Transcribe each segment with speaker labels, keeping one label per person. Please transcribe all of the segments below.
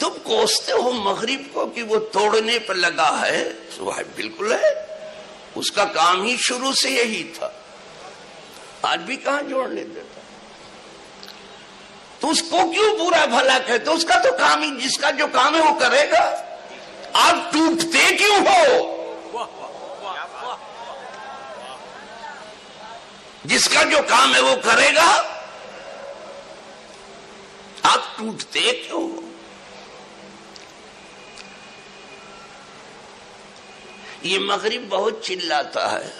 Speaker 1: تم کوستے ہو مغرب کو کہ وہ توڑنے پر لگا ہے، بالکل ہے، اس کا کام ہی شروع سے یہی تھا، آج بھی کہاں جوڑنے دیتا، تو اس کو کیوں برا بھلا کہتے؟ اس کا تو کام ہی، جس کا جو کام ہے وہ کرے گا، آپ ٹوٹتے کیوں ہو؟ جس کا جو کام ہے وہ کرے گا، آپ ٹوٹتے کیوں ہو؟ یہ مغرب بہت چلاتا ہے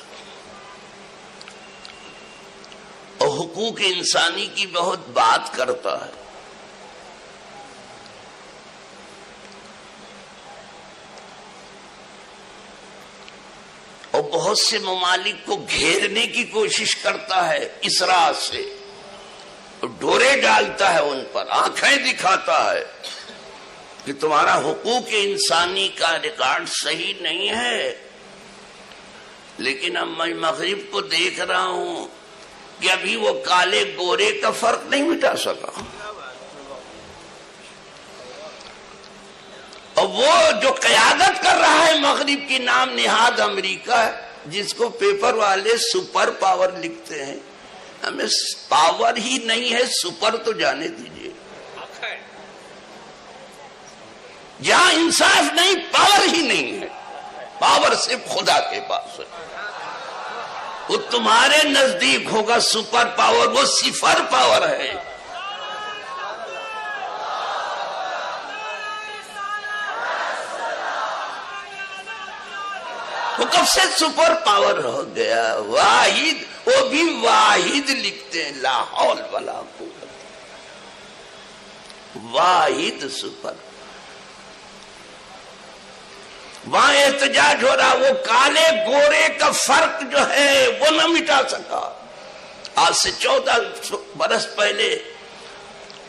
Speaker 1: اور حقوق انسانی کی بہت بات کرتا ہے، اور بہت سے ممالک کو گھیرنے کی کوشش کرتا ہے اس راہ سے، ڈورے ڈالتا ہے ان پر، آنکھیں دکھاتا ہے کہ تمہارا حقوق انسانی کا ریکارڈ صحیح نہیں ہے، لیکن اب میں مغرب کو دیکھ رہا ہوں کہ ابھی وہ کالے گورے کا فرق نہیں مٹا سکا، اور وہ جو قیادت کر رہا ہے مغرب کی نام نہاد امریکہ ہے، جس کو پیپر والے سپر پاور لکھتے ہیں، ہمیں پاور ہی نہیں ہے، سپر تو جانے دیجئے، جہاں انصاف نہیں پاور ہی نہیں ہے، پاور صرف خدا کے پاس ہے، وہ تمہارے نزدیک ہوگا سپر پاور، وہ صفر پاور ہے۔ وہ کب سے سپر پاور ہو گیا؟ واحد، وہ بھی واحد لکھتے ہیں، لا حول ولا قوت، واحد سپر۔ وہاں احتجاج ہو رہا، وہ کالے گورے کا فرق جو ہے وہ نہ مٹا سکا۔ آج سے 14 برس پہلے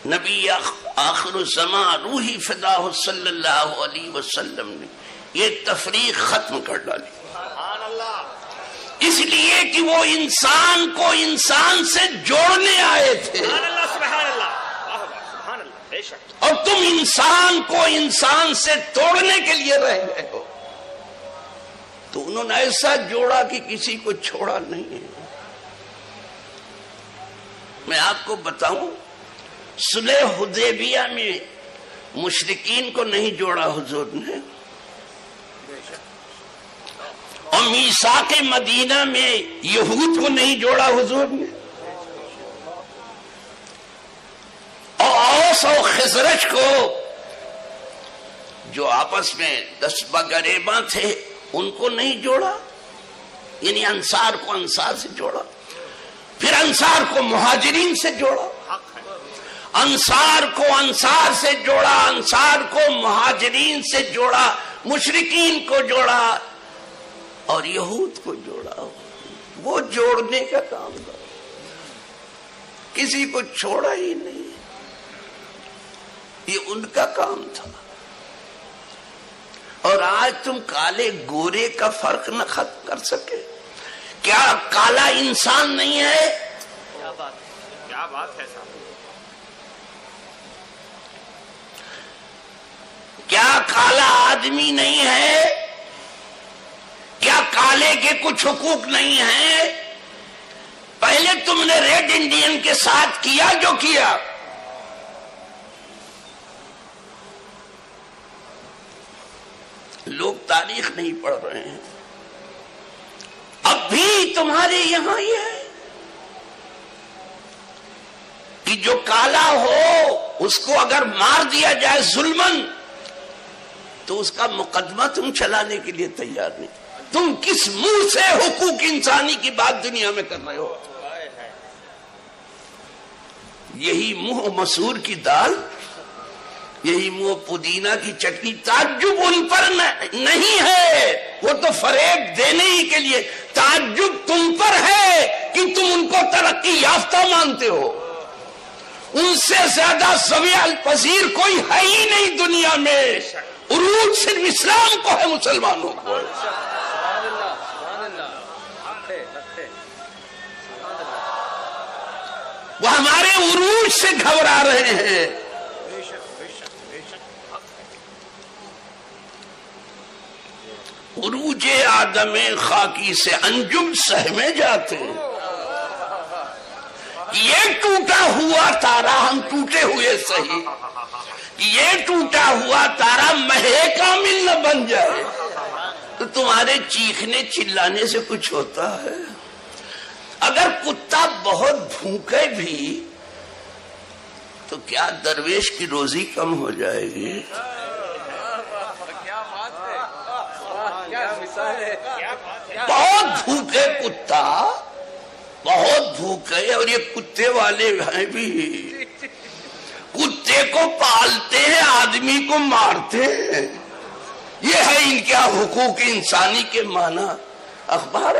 Speaker 1: نبی آخر الزمان روحی فداہ صلی اللہ علیہ وسلم نے یہ تفریق ختم کر ڈالی، اس لیے کہ وہ انسان کو انسان سے جوڑنے آئے تھے، اور تم انسان کو انسان سے توڑنے کے لیے رہ گئے ہو۔ تو انہوں نے ایسا جوڑا کہ کسی کو چھوڑا نہیں ہے۔ میں آپ کو بتاؤں، صلح حدیبیہ میں مشرکین کو نہیں جوڑا حضور نے، اور میثاق مدینہ میں یہود کو نہیں جوڑا حضور نے، اور اوس اور خزرج کو جو آپس میں 10 بغریباں تھے ان کو نہیں جوڑا، یعنی انصار کو انصار سے جوڑا، پھر انصار کو مہاجرین سے جوڑا، انصار کو انصار سے جوڑا، انصار کو مہاجرین سے جوڑا، مشرکین کو جوڑا اور یہود کو جوڑا۔ وہ جوڑنے کا کام تھا، کسی کو چھوڑا ہی نہیں، یہ ان کا کام تھا۔ اور آج تم کالے گورے کا فرق نہ ختم کر سکے؟ کیا کالا انسان نہیں ہے؟
Speaker 2: کیا بات ہے صاحب،
Speaker 1: کیا کالا آدمی نہیں ہے؟ کیا کالے کے کچھ حقوق نہیں ہیں؟ پہلے تم نے ریڈ انڈین کے ساتھ کیا جو کیا، لوگ تاریخ نہیں پڑھ رہے ہیں، اب بھی تمہارے یہاں یہ ہے کہ جو کالا ہو اس کو اگر مار دیا جائے ظلمن تو اس کا مقدمہ تم چلانے کے لیے تیار نہیں۔ تم کس منہ سے حقوق انسانی کی بات دنیا میں کر رہے ہو؟ یہی منہ مسور کی دال، یہی منہ پودینہ کی چٹنی، تعجب ان پر نہیں ہے، وہ تو فریب دینے ہی کے لیے، تعجب تم پر ہے کہ تم ان کو ترقی یافتہ مانتے ہو۔ ان سے زیادہ سویال پذیر کوئی ہے ہی نہیں دنیا میں، عروج صرف اسلام کو ہے، مسلمانوں کو ہے۔ وہ ہمارے عروج سے گھبرا رہے ہیں، عروج آدم خاکی سے انجم سہمے جاتے ہیں. یہ ٹوٹا ہوا تارا، ہم ٹوٹے ہوئے سہی، یہ ٹوٹا ہوا تارا مہے کامل نہ بن جائے تو تمہارے چیخنے چلانے سے کچھ ہوتا ہے؟ اگر کتا بہت بھوکے بھی تو کیا درویش کی روزی کم ہو جائے گی؟ بہت بھوکے کتا، بہت بھوکے، اور یہ کتے والے ہیں بھی، کتے کو پالتے ہیں، آدمی کو مارتے ہیں. یہ ہے ان کے حقوق انسانی کے معنی. اخبار